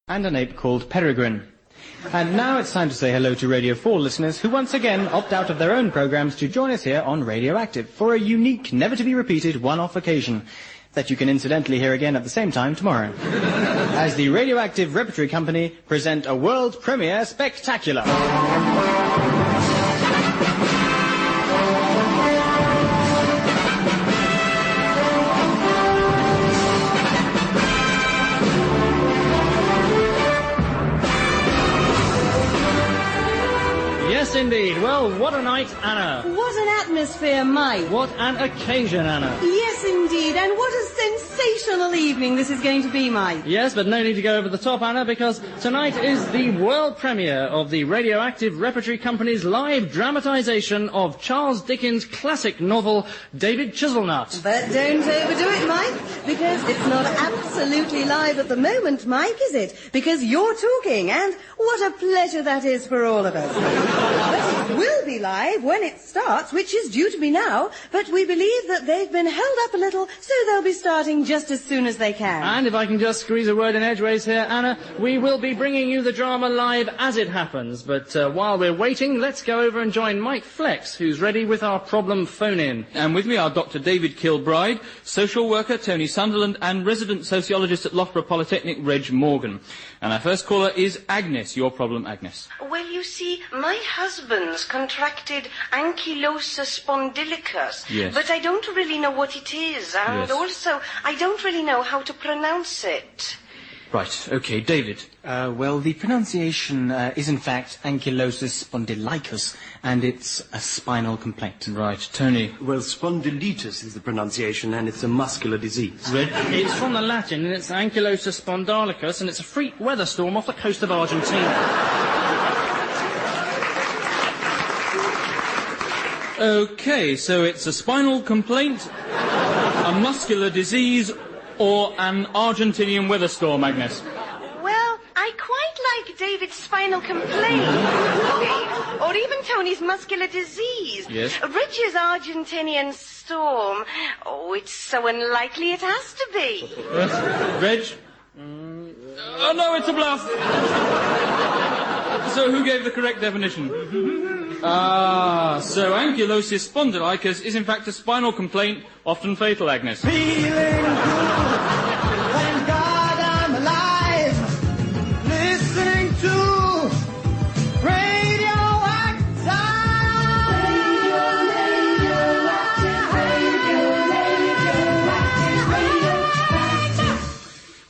and an ape called Peregrine. And now it's time to say hello to Radio 4 listeners who once again opt out of their own programs to join us here on Radioactive for a unique, never-to-be-repeated one-off occasion that you can incidentally hear again at the same time tomorrow. As the Radioactive Repertory Company present a world premiere spectacular. Yes, indeed. Well, what a night, Anna. What an atmosphere, Mike. What an occasion, Anna. Yes, indeed. And what a sensational evening this is going to be, Mike. Yes, but no need to go over the top, Anna, because tonight is the world premiere of the Radioactive Repertory Company's live dramatisation of Charles Dickens' classic novel, David Chizzlenutt. But don't overdo it, Mike, because it's not absolutely live at the moment, Mike, is it? Because you're talking, and what a pleasure that is for all of us. But it will be live when it starts, which is due to be now, but we believe that they've been held up a little, so they'll be starting just as soon as they can. And if I can just squeeze a word in edgeways here, Anna, we will be bringing you the drama live as it happens. But while we're waiting, let's go over and join Mike Flex, who's ready with our problem phone-in. And with me are Dr. David Kilbride, social worker Tony Sunderland, and resident sociologist at Loughborough Polytechnic, Reg Morgan. And our first caller is Agnes. Your problem, Agnes. Well, you see, my husband's contracted ankylosing spondylicus. Yes. But I don't really know what it is, and also I don't really know how to pronounce it. Right, okay, David. Well, the pronunciation is in fact ankylosing spondylicus, and it's a spinal complaint. Right, Tony. Well, spondylitis is the pronunciation, and it's a muscular disease. Reg? It's from the Latin, and it's ankylosing spondylicus, and it's a freak weather storm off the coast of Argentina. Okay, so it's a spinal complaint, a muscular disease, or an Argentinian weather storm, Agnes? Well, I quite like David's spinal complaint, or even Tony's muscular disease. Yes. Rich's Argentinian storm. Oh, it's so unlikely it has to be. Reg? Oh, no, it's a bluff. So who gave the correct definition? So ankylosing spondylicus is in fact a spinal complaint, often fatal, Agnes. Feeling good, thank God I'm alive, listening to Radioactive.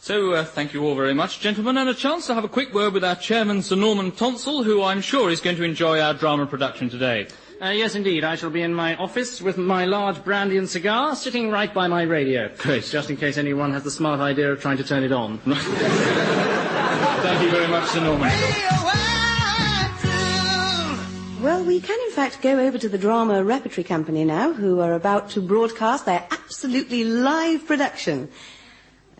So, thank you all very much, gentlemen, and a chance to have a quick word with our chairman, Sir Norman Tonsell, who I'm sure is going to enjoy our drama production today. Yes, indeed. I shall be in my office with my large brandy and cigar, sitting right by my radio. Great. Just in case anyone has the smart idea of trying to turn it on. Thank you very much, Sir Norman. Well, we can in fact go over to the Drama Repertory Company now, who are about to broadcast their absolutely live production.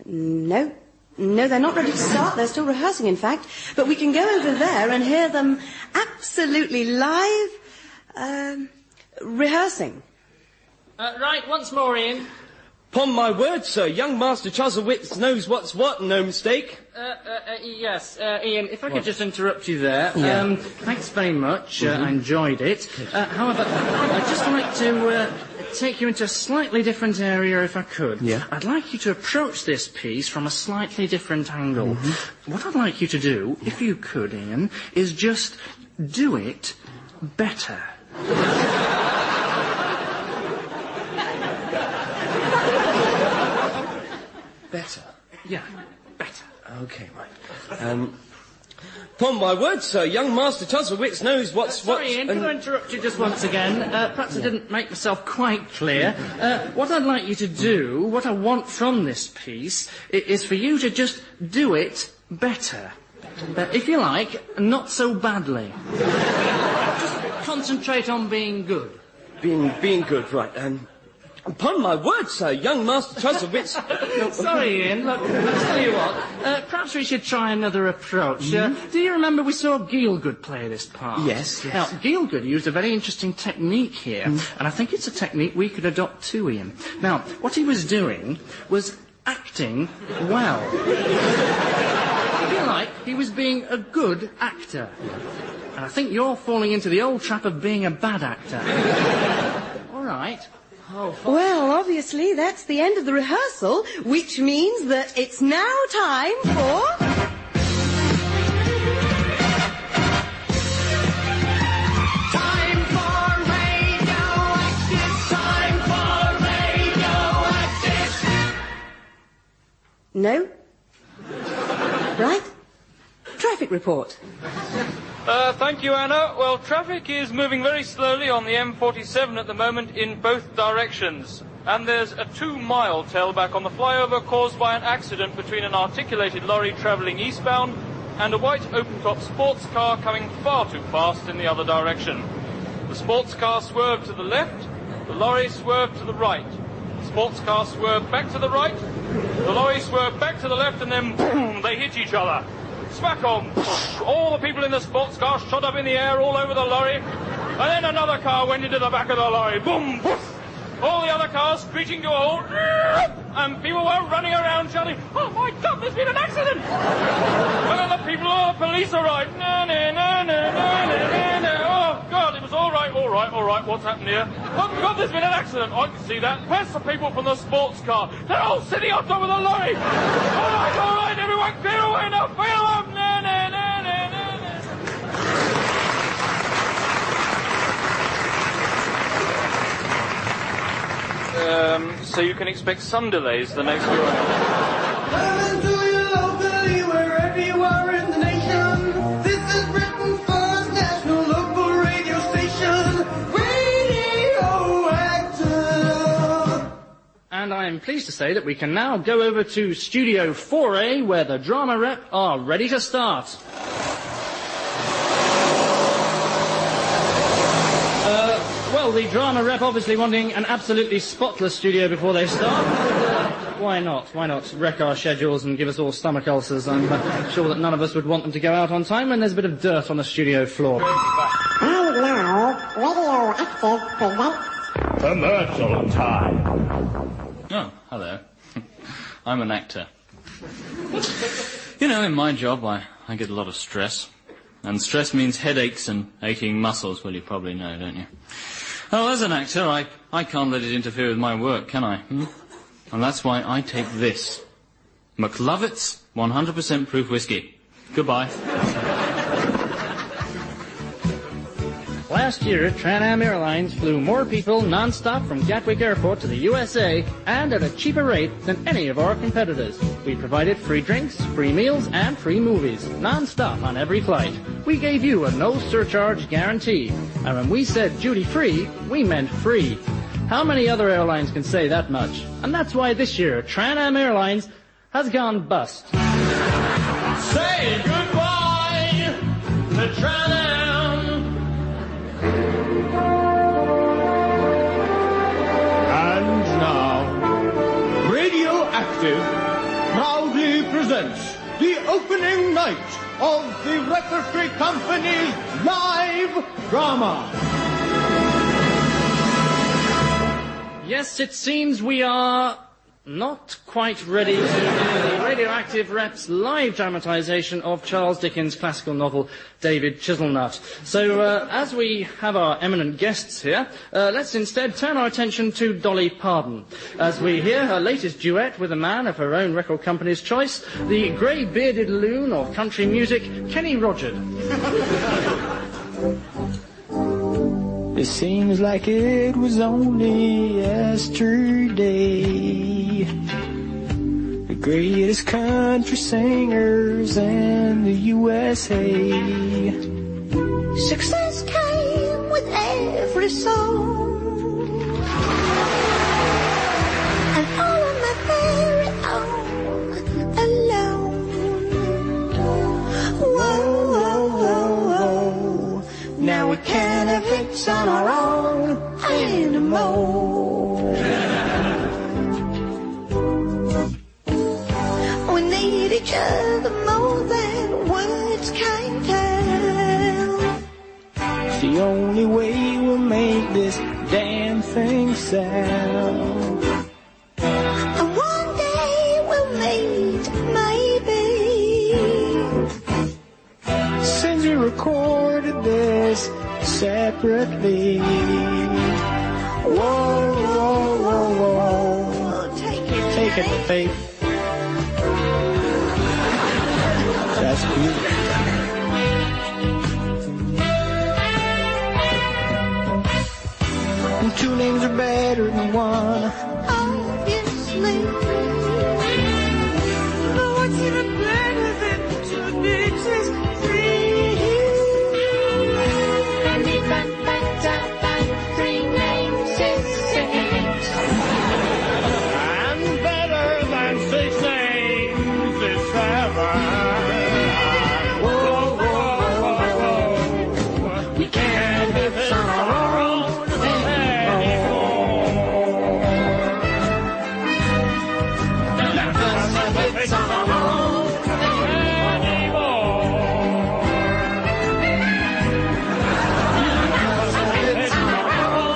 No, they're not ready to start. They're still rehearsing, in fact. But we can go over there and hear them absolutely live, rehearsing. Right, once more, Ian. Upon my word, sir, young Master Chuzzlewit knows what's what, no mistake. Yes, Ian, if I could just interrupt you there. Yeah. Thanks very much. I enjoyed it. However, I'd just like to take you into a slightly different area if I could. Yeah. I'd like you to approach this piece from a slightly different angle. What I'd like you to do, if you could, Ian, is just do it better. Better. Yeah, better. Okay, right. Upon my word, sir, young Master Chuzzlewit knows what's what. Sorry, Ian, can I interrupt you just once again? Perhaps I didn't make myself quite clear. What I'd like you to do, what I want from this piece, is for you to just do it better. If you like, not so badly. Just concentrate on being good. Being good, right. Upon my word, sir, young Master Chuzzlewit... Sorry, Ian. Look, I'll tell you what. Perhaps we should try another approach. Do you remember we saw Gielgud play this part? Yes. Now, Gielgud used a very interesting technique here, and I think it's a technique we could adopt too, Ian. Now, what he was doing was acting well. If you like, He was being a good actor. And I think you're falling into the old trap of being a bad actor. All right. Oh, well, obviously, that's the end of the rehearsal, which means that it's now time for... Time for radioactive, time for radioactive. No? Right? Traffic report. Thank you, Anna. Well, traffic is moving very slowly on the M47 at the moment in both directions. And there's a 2-mile tailback on the flyover caused by an accident between an articulated lorry travelling eastbound and a white open-top sports car coming far too fast in the other direction. The sports car swerved to the left, the lorry swerved to the right. The sports car swerved back to the right, the lorry swerved back to the left, and then boom, they hit each other. Smack on! All the people in the sports car shot up in the air all over the lorry, and then another car went into the back of the lorry. Boom! Poof. All the other cars screeching to a halt, and people were running around shouting, "Oh my God, there's been an accident!" And then the people, the police arrived. No, no, no, no, no, no, no. Oh God, it was all right, what's happened here? Oh God, there's been an accident. I can see that. Where's the people from the sports car? They're all sitting on top of the lorry. All right, everyone, clear away now, fail up. No, no, no, no, no, no. So you can expect some delays the next few hours. Coming to you locally, wherever you are in the nation. This is Britain's first national local radio station, Radioactive. And I am pleased to say that we can now go over to Studio 4A, where the drama rep are ready to start. Well, the drama rep obviously wanting an absolutely spotless studio before they start. Why not? Why not wreck our schedules and give us all stomach ulcers? I'm sure that none of us would want them to go out on time when there's a bit of dirt on the studio floor. And now, Radioactive presents... Commercial time. Oh, hello. I'm an actor. You know, in my job, I get a lot of stress. And stress means headaches and aching muscles. Well, you probably know, don't you? Oh, as an actor, I can't let it interfere with my work, can I? And that's why I take this. McLovett's 100% proof whiskey. Goodbye. Last year, Trans Am Airlines flew more people non-stop from Gatwick Airport to the USA and at a cheaper rate than any of our competitors. We provided free drinks, free meals, and free movies, non-stop on every flight. We gave you a no-surcharge guarantee. And when we said duty-free, we meant free. How many other airlines can say that much? And that's why this year, Trans Am Airlines has gone bust. Say goodbye to Trans Am. And now, Radioactive proudly presents the opening night of the Repertory Company's live drama. Yes, it seems we are not quite ready to do the Radioactive Rep's live dramatisation of Charles Dickens' classical novel, David Chizzlenutt. So, as we have our eminent guests here, let's instead turn our attention to Dolly Parton, as we hear her latest duet with a man of her own record company's choice, the grey-bearded loon of country music, Kenny Rogers. It seems like it was only yesterday. The greatest country singers in the USA. Success came with every song, and all of my very own alone. Whoa, whoa, whoa, whoa. Now we can't have hits on our own anymore. We need each other more than words can tell. It's the only way we'll make this damn thing sound. And one day we'll meet, maybe. recorded this separately. Whoa, whoa, whoa, whoa. Oh, Take it, Faith. That's beautiful. Two names are better than one. Obviously. But what's even better than two names is three? Three names is six. And better than 6 names is 7. Whoa, whoa, whoa, whoa. We can't live it on our own anymore. It's on our own anymore. It's on our own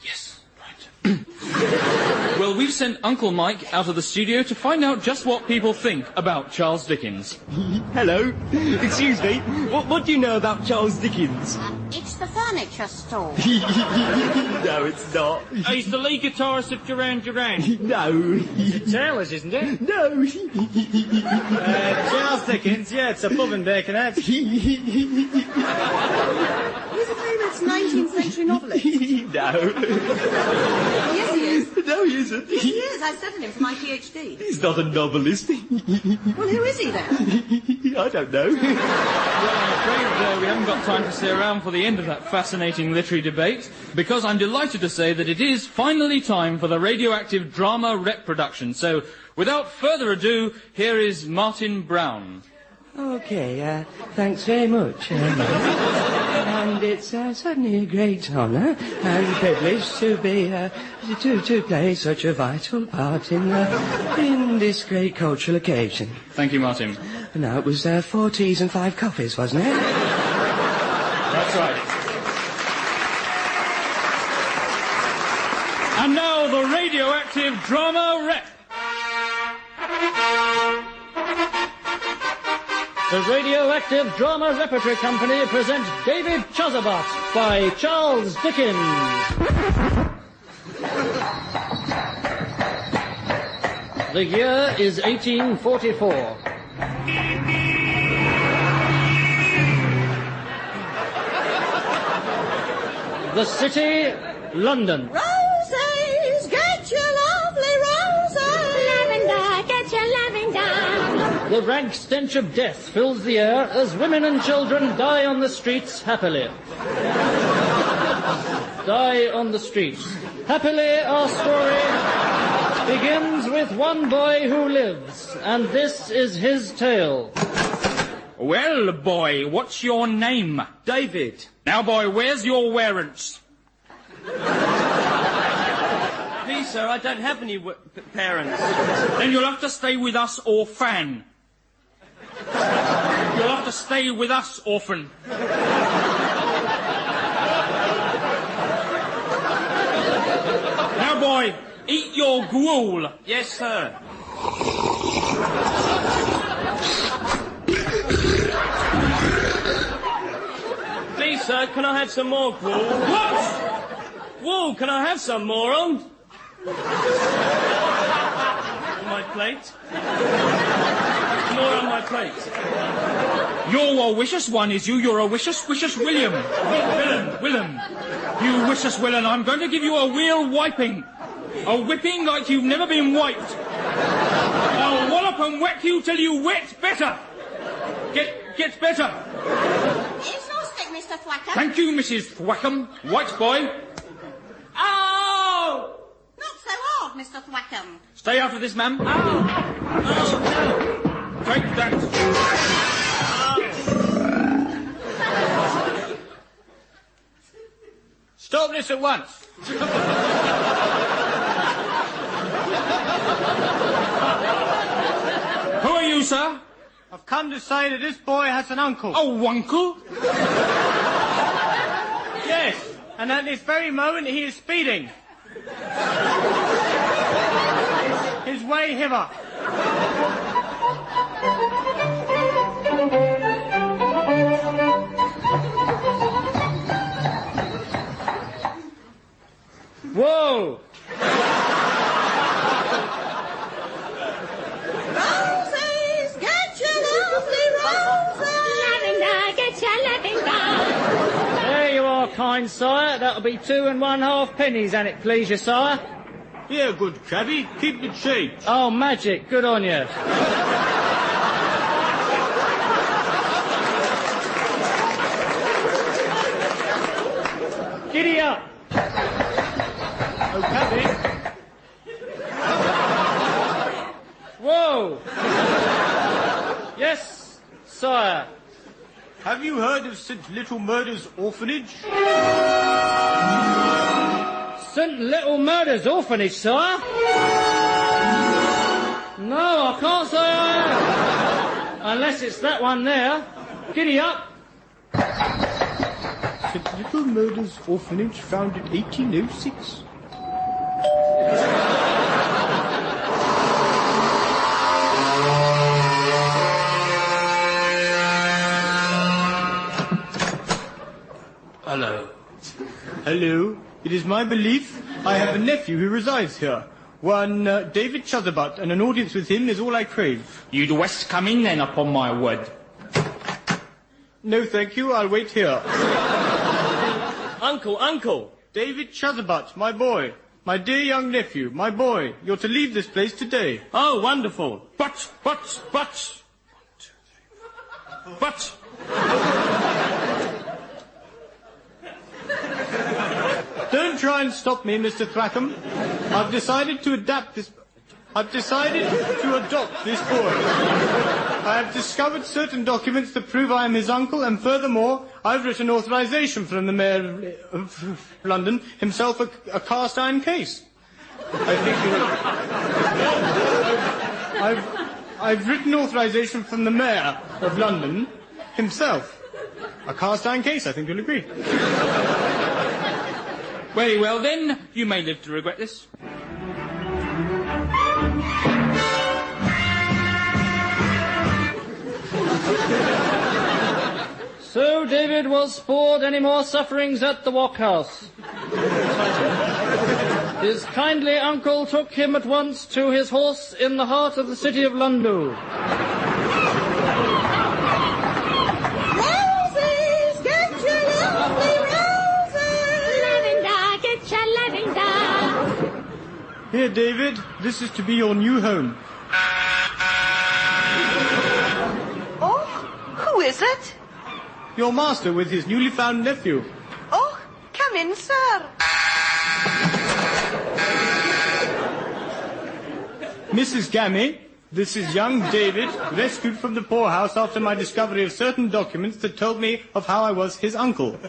Yes, right. Well, we've sent Uncle Mike out of the studio to find out just what people think about Charles Dickens. Hello. Excuse me. What do you know about Charles Dickens? It's the furniture store. No, it's not. He's the lead guitarist of Duran Duran. No. Taylor's, isn't it? No. Charles Dickens, yeah, it's a pub and baconette. He's a famous 19th century novelist. No. Yes, he is. No, he isn't. Yes, he is. I studied him for my PhD. He's not a novelist. Well, who is he then? I don't know. Well, I'm afraid we haven't got time to stay around for the end of that fascinating literary debate, because I'm delighted to say that it is finally time for the radioactive drama rep production. So, without further ado, here is Martin Brown. Okay, thanks very much. And it's certainly a great honour and privilege to be to play such a vital part in this great cultural occasion. Thank you, Martin. Now, it was 4 teas and 5 coffees, wasn't it? That's right. And now the radioactive drama rep. The Radioactive Drama Repertory Company present David Chuzzlebut by Charles Dickens. The year is 1844. The city, London. Roses, get your lovely roses. Lavender, get your lavender. The rank stench of death fills the air as women and children die on the streets happily. Die on the streets. Happily, our story begins with one boy who lives, and this is his tale. Well, boy, what's your name? David. Now, boy, where's your warrants? Please, sir, I don't have any parents. Then you'll have to stay with us, or fan. You'll have to stay with us, orphan. Now, boy, eat your gruel. Yes, sir. Please, sir, can I have some more gruel? What? Gruel, can I have some more on? My plate? More on my plate. You're a vicious one, is you? You're a vicious William. Willem. You vicious villain, I'm going to give you a real wiping. A whipping like you've never been wiped. I'll wallop and whack you till you wet better. Get better. It's no stick, Mr. Thwackum. Thank you, Mrs. Thwackum. White boy. Oh! Not so hard, Mr. Thwackum. Stay out of this, ma'am. Oh, Take that. Stop this at once. Who are you, sir? I've come to say that this boy has an uncle. Oh, uncle? Yes, and at this very moment he is speeding. His way hither. Whoa! Roses, get your lovely roses. Lavender, get your lavender. There you are, kind sire. That'll be 2 1/2 pennies, an it please you, sire. Here, good cabby, keep the change. Oh, magic. Good on you. Giddy up. Oh, cabby. Whoa! Yes, sire. Have you heard of St. Little Murder's orphanage? St. Little Murder's orphanage, sire? No, I can't say I have. Unless it's that one there. Giddy up. St. Little Murder's orphanage, founded 1806. Hello. Hello. It is my belief I have a nephew who resides here. One David Chizzlenutt, and an audience with him is all I crave. You'd west come in then, upon my word. No, thank you. I'll wait here. Uncle. David Chizzlenutt, my boy. My dear young nephew, my boy. You're to leave this place today. Oh, wonderful. But. Don't try and stop me, Mr. Thwackum. I've decided to adopt this boy. I have discovered certain documents that prove I am his uncle, and furthermore, I've written authorization from the Mayor of London himself a cast iron case. I've written authorization from the Mayor of London himself. A cast iron case, I think you'll agree. Very well then, you may live to regret this. So David was spared any more sufferings at the workhouse. His kindly uncle took him at once to his horse in the heart of the city of London. Roses, get your lovely roses. Lavender, get your lavender. Here, David, this is to be your new home. Oh, who is it? Your master with his newly found nephew. Oh, come in, sir. Mrs. Gammy, this is young David, rescued from the poorhouse after my discovery of certain documents that told me of how I was his uncle.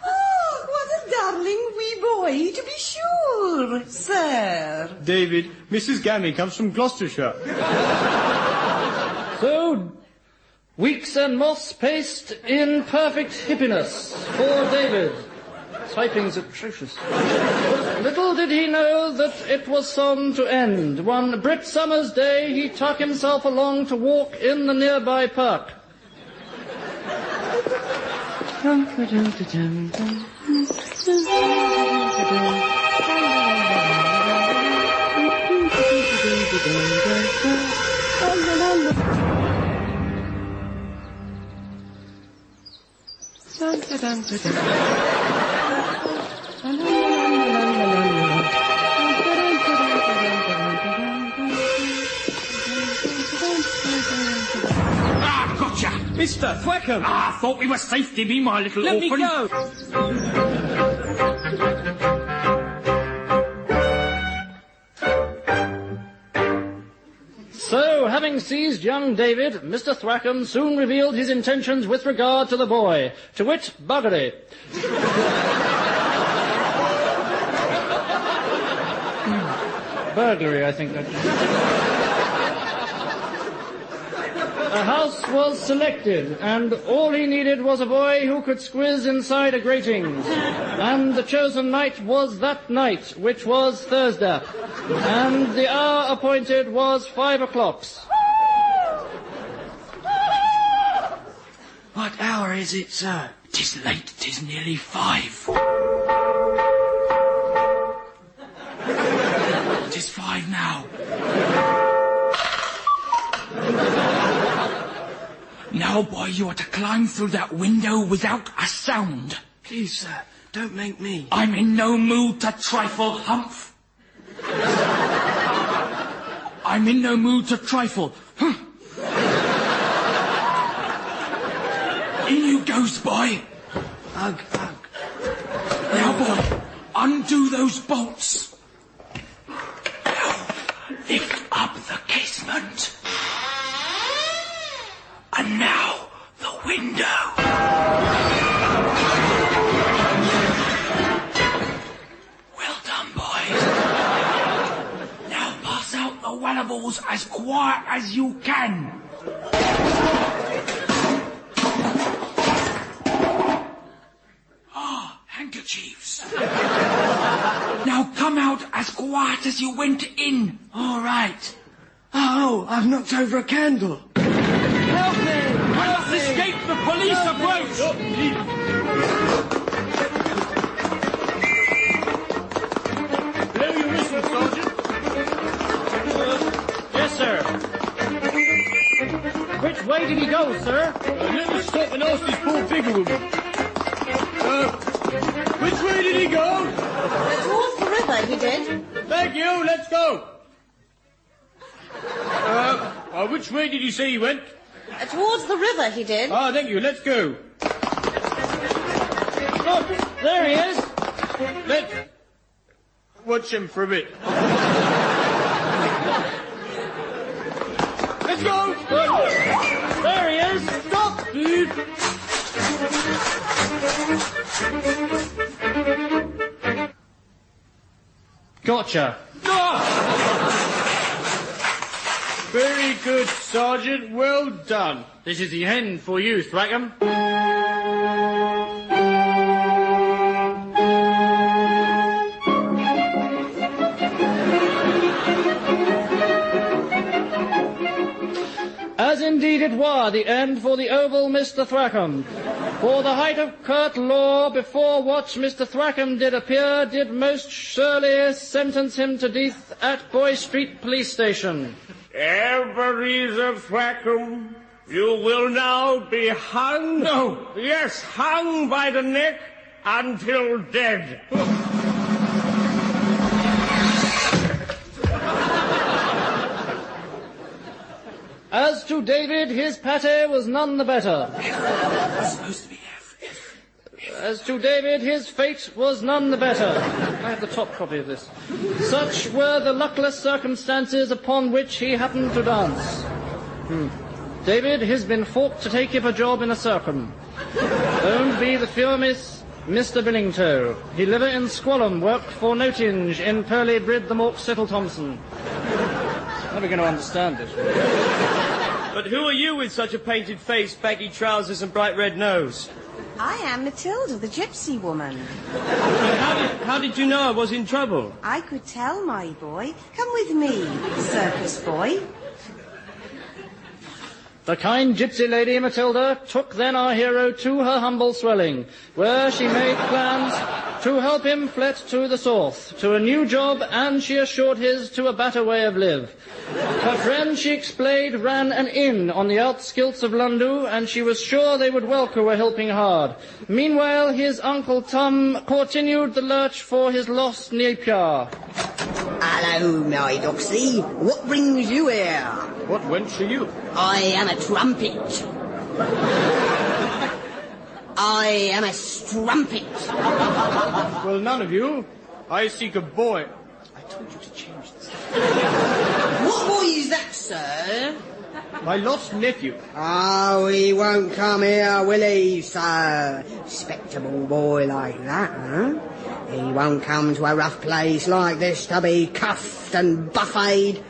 Oh, what a darling wee boy, to be sure, sir. David, Mrs. Gammy comes from Gloucestershire. So, Weeks and moss paste in perfect hippiness for David. Typing's atrocious. But little did he know that it was soon to end. One Brit summer's day he took himself along to walk in the nearby park. Ah, gotcha! Mr. Thwackum! Ah, thought we were safe, Dibby, my little Let orphan. me go! So, having seized young David, Mr. Thwackum soon revealed his intentions with regard to the boy, to wit, buggery. Burglary, I think. A house was selected, and all he needed was a boy who could squiz inside a grating. And the chosen night was that night, which was Thursday. And the hour appointed was 5 o'clock. What hour is it, sir? 'Tis late, 'tis nearly 5. 'Tis 5 now. Now, boy, you are to climb through that window without a sound. Please, sir, don't make me. I'm in no mood to trifle, Humph. I'm in no mood to trifle. In you goes, boy. Ugh. Now, boy, undo those bolts. Now, lift up the casement. And now, the window. Well done, boys. Now pass out the wallables as quiet as you can. Handkerchiefs. Now come out as quiet as you went in. All right. Oh, I've knocked over a candle. Help me! I must escape! The police approach! Blow your whistle, Sergeant. Yes, sir. Which way did he go, sir? Let me stop and ask this poor bigger woman. Which way did he go? Towards the river, he did. Thank you, let's go. Which way did you say he went? Towards the river, he did. Thank you, let's go. Look, there he is. Let's watch him for a bit. Let's go! There he is. Stop! Gotcha. Very good, Sergeant. Well done. This is the end for you, Thwackum. As indeed it were the end for the oval Mr. Thwackum. For the height of curt law, before what Mr. Thwackum did appear, did most surely sentence him to death at Boy Street Police Station. Ebenezer Thwackum, you will now be hung. No. Yes, hung by the neck until dead. As to David, his pate was none the better. It's supposed to be F. As to David, his fate was none the better. I have the top copy of this. Such were the luckless circumstances upon which he happened to dance. David has been forced to take up a job in a circum. Owned be the famous Mr. Billingtoe. He live in Squallham, worked for Notinge in Purley Brid the Mork Settle Thompson. Never going to understand it. But who are you with such a painted face, baggy trousers and bright red nose? I am Matilda, the gypsy woman. How did you know I was in trouble? I could tell, my boy. Come with me, circus boy. The kind gypsy lady Matilda took then our hero to her humble swelling, where she made plans to help him flit to the south, to a new job, and she assured his to a better way of live. Her friend, she explained, ran an inn on the outskirts of London, and she was sure they would welcome her helping hard. Meanwhile, his Uncle Tom continued the lurch for his lost Napier. Hello, my doxy. What brings you here? What wench are you? I am a trumpet. I am a strumpet. Well, none of you. I seek a boy. I told you to change this. What boy is that, sir? My lost nephew. Oh, he won't come here, will he, sir? Respectable boy like that, huh? He won't come to a rough place like this to be cuffed and buffeted.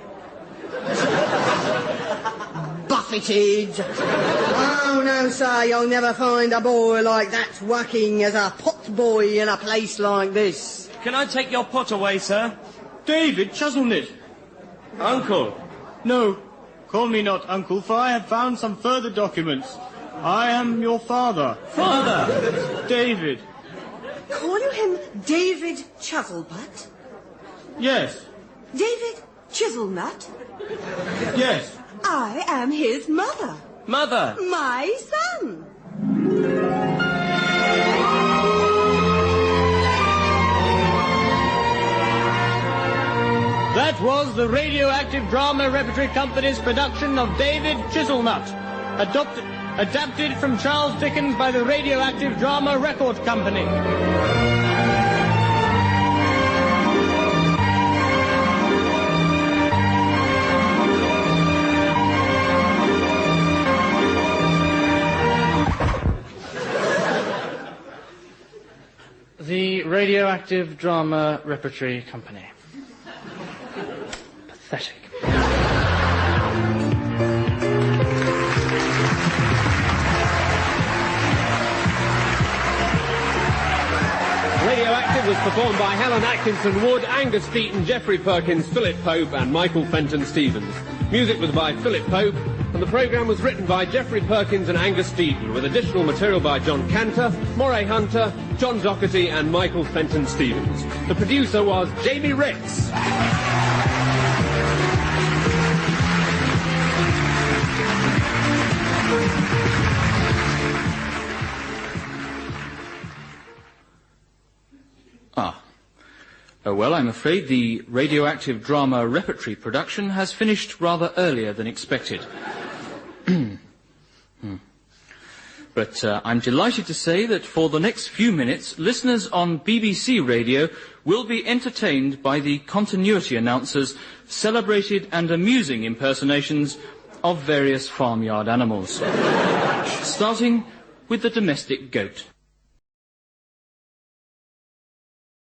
Buffeted. Oh, no, sir, you'll never find a boy like that working as a pot boy in a place like this. Can I take your pot away, sir? David Chizzlenutt. Uncle. No, call me not uncle, for I have found some further documents. I am your father. Father! David. Call you him David Chizzlenutt? Yes. David Chizzlenutt? Yes. I am his mother. Mother! My son. That was the Radioactive Drama Repertory Company's production of David Chizzlenutt, adapted from Charles Dickens by the Radioactive Drama Record Company. The Radioactive Drama Repertory Company. Pathetic. Radioactive was performed by Helen, Atkinson-Wood, Angus, Deayton, Geoffrey, Perkins, Philip Pope and Michael Fenton-Stevens. Music was by Philip Pope, and the programme was written by Geoffrey Perkins and Angus Deayton, with additional material by John Cantor, Moray Hunter, John Docherty and Michael Fenton-Stevens. The producer was Jamie Ricks. Well, I'm afraid the Radioactive Drama Repertory production has finished rather earlier than expected. But I'm delighted to say that for the next few minutes, listeners on BBC Radio will be entertained by the continuity announcers' celebrated and amusing impersonations of various farmyard animals. Starting with the domestic goat.